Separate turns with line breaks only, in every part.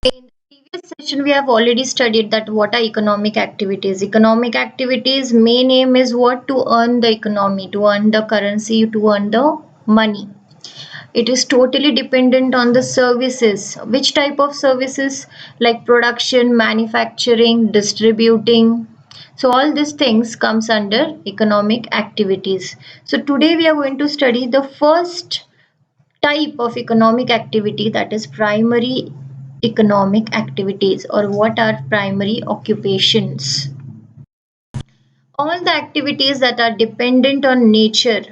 In the previous session, we have already studied that what are economic activities. Economic activities main aim is what? To earn the economy, to earn the currency, to earn the money. It is totally dependent on the services. Which type of services? Like production, manufacturing, distributing. So all these things comes under economic activities. So today we are going to study the first type of economic activity, that is primary economic activities, or what are primary occupations. All the activities that are dependent on nature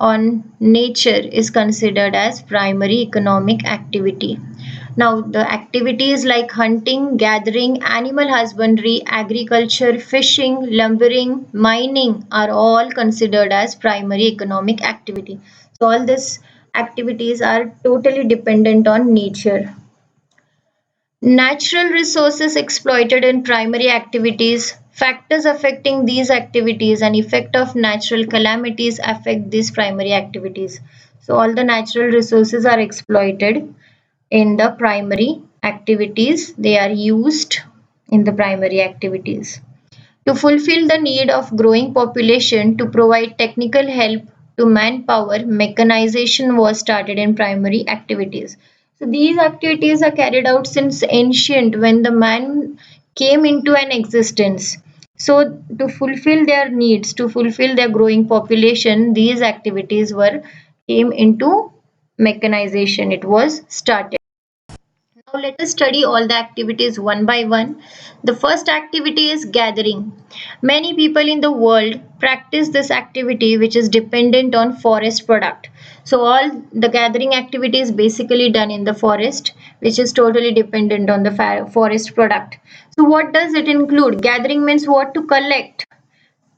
is considered as primary economic activity. Now the activities like hunting, gathering, animal husbandry, agriculture, fishing, lumbering, mining are all considered as primary economic activity. So all these activities are totally dependent on nature. Natural resources exploited in primary activities. Factors affecting these activities and effect of natural calamities affect these primary activities. So all the natural resources are exploited in the primary activities. They are used in the primary activities. To fulfill the need of growing population, to provide technical help to manpower, mechanization was started in primary activities. So these activities are carried out since ancient when the man came into an existence. So to fulfill their needs, to fulfill their growing population, these activities were came into mechanization. It was started. Now let us study all the activities one by one. The first activity is gathering. Many people in the world practice this activity which is dependent on forest product. So all the gathering activity is basically done in the forest, which is totally dependent on the forest product. So what does it include? Gathering means what? To collect.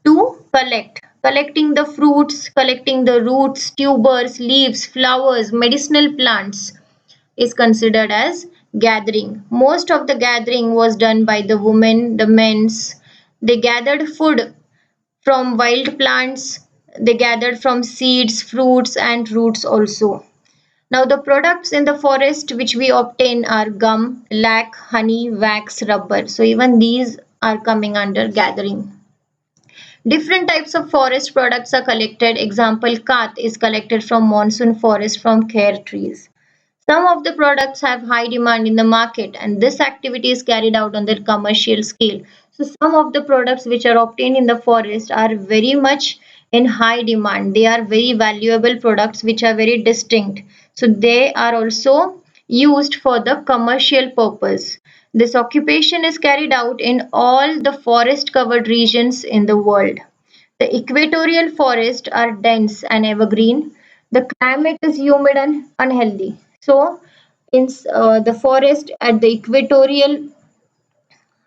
To collect. Collecting the fruits, collecting the roots, tubers, leaves, flowers, medicinal plants is considered as gathering. Most of the gathering was done by the women, the men's. They gathered food from wild plants. They gathered from seeds, fruits, and roots also. Now, the products in the forest which we obtain are gum, lac, honey, wax, rubber. So, even these are coming under gathering. Different types of forest products are collected. Example, kath is collected from monsoon forest from kher trees. Some of the products have high demand in the market, and this activity is carried out on the commercial scale. So some of the products which are obtained in the forest are very much in high demand. They are very valuable products which are very distinct. So they are also used for the commercial purpose. This occupation is carried out in all the forest covered regions in the world. The equatorial forests are dense and evergreen. The climate is humid and unhealthy. So, in the forest at the equatorial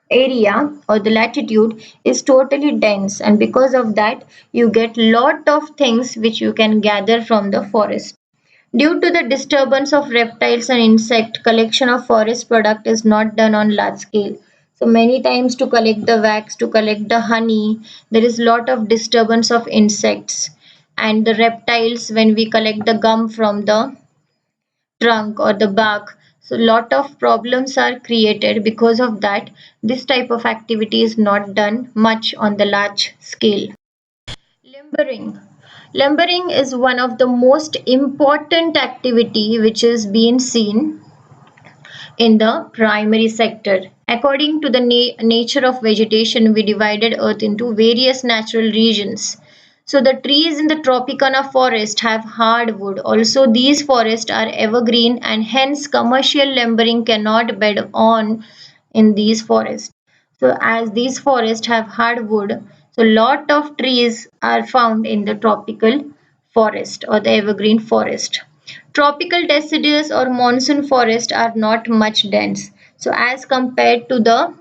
area or the latitude is totally dense, and because of that, you get lot of things which you can gather from the forest. Due to the disturbance of reptiles and insect, collection of forest product is not done on large scale. So many times to collect the wax, to collect the honey, there is lot of disturbance of insects and the reptiles when we collect the gum from the trunk or the bark. So lot of problems are created because of that. This type of activity is not done much on the large scale. Lumbering. Lumbering is one of the most important activity which is being seen in the primary sector. According to the nature of vegetation, we divided earth into various natural regions. So the trees in the Tropicana forest have hardwood. Also these forests are evergreen and hence commercial lumbering cannot bed on in these forests. So as these forests have hardwood, so lot of trees are found in the tropical forest or the evergreen forest. Tropical deciduous or monsoon forest are not much dense. So as compared to the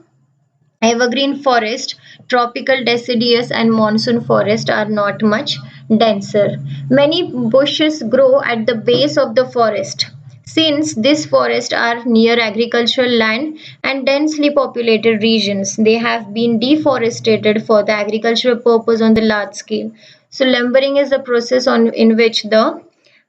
evergreen forest, tropical deciduous and monsoon forest are not much denser. Many bushes grow at the base of the forest. Since these forests are near agricultural land and densely populated regions, they have been deforested for the agricultural purpose on the large scale. So lumbering is the process in which the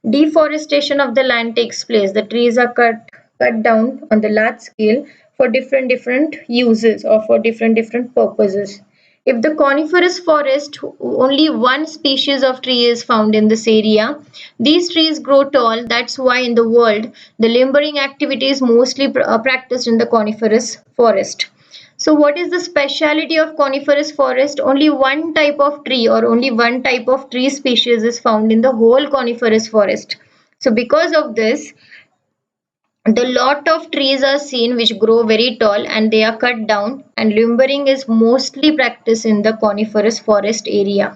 deforestation of the land takes place. The trees are cut, cut down on the large scale for different uses or for different purposes. If the coniferous forest, only one species of tree is found in this area. These trees grow tall. That's why in the world the limbering activity is mostly practiced in the coniferous forest. So what is the speciality of coniferous forest? Only one type of tree or only one type of tree species is found in the whole coniferous forest. So because of this, the lot of trees are seen which grow very tall and they are cut down, and limbering is mostly practiced in the coniferous forest area.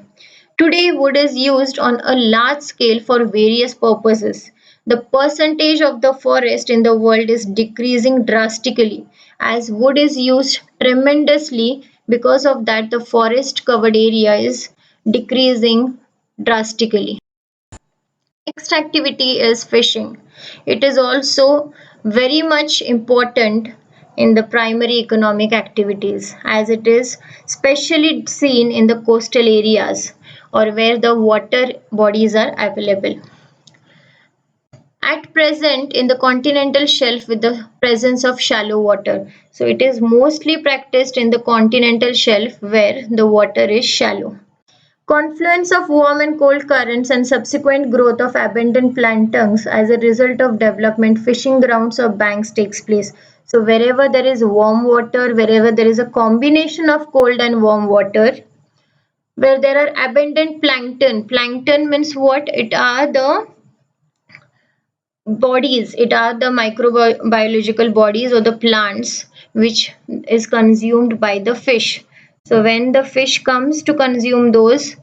Today, wood is used on a large scale for various purposes. The percentage of the forest in the world is decreasing drastically as wood is used tremendously. Because of that, the forest covered area is decreasing drastically. Next activity is fishing. It is also very much important in the primary economic activities as it is specially seen in the coastal areas or where the water bodies are available. At present, in the continental shelf with the presence of shallow water. So it is mostly practiced in the continental shelf where the water is shallow. Confluence of warm and cold currents and subsequent growth of abundant planktons as a result of development, fishing grounds or banks takes place. So wherever there is warm water, wherever there is a combination of cold and warm water, where there are abundant plankton. Plankton means what? It are the bodies, it are the microbiological bodies or the plants which is consumed by the fish. So when the fish comes to consume those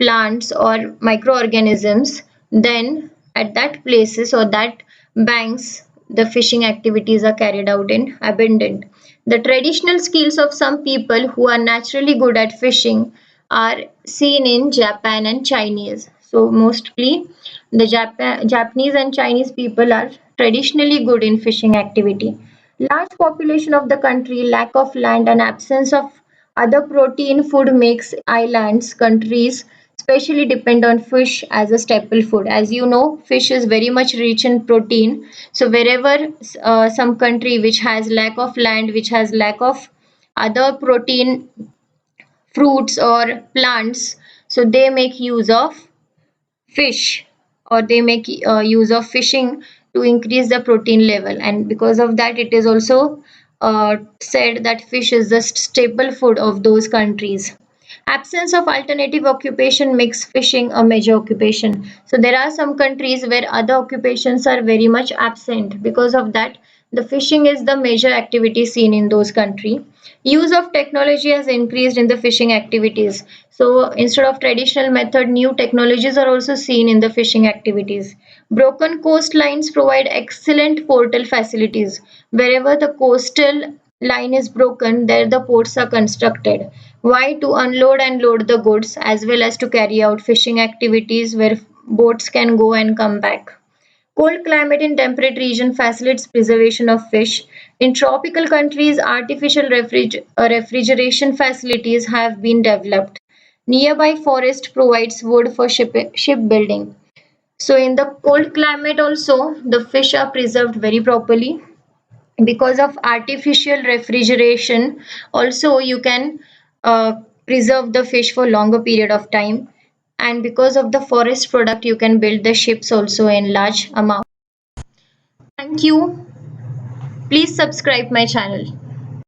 plants or microorganisms, then at that places or that banks the fishing activities are carried out in abundant. The traditional skills of some people who are naturally good at fishing are seen in Japan and Chinese. So mostly the Japanese and Chinese people are traditionally good in fishing activity. Large population of the country, lack of land and absence of other protein food makes islands countries especially depend on fish as a staple food. As you know, fish is very much rich in protein. So wherever some country which has lack of land, which has lack of other protein fruits or plants, so they make use of fish or they make use of fishing to increase the protein level, and because of that it is also said that fish is the staple food of those countries. Absence of alternative occupation makes fishing a major occupation. So there are some countries where other occupations are very much absent. Because of that, the fishing is the major activity seen in those countries. Use of technology has increased in the fishing activities. So instead of traditional method, new technologies are also seen in the fishing activities. Broken coastlines provide excellent portal facilities. Wherever the coastal line is broken, there the ports are constructed. Why? To unload and load the goods as well as to carry out fishing activities where boats can go and come back. Cold climate in temperate region facilitates preservation of fish. In tropical countries, artificial refrigeration facilities have been developed. Nearby forest provides wood for shipbuilding. So in the cold climate also, the fish are preserved very properly. Because of artificial refrigeration, also you can preserve the fish for longer period of time. And because of the forest product, you can build the ships also in large amount. Thank you. Please subscribe my channel.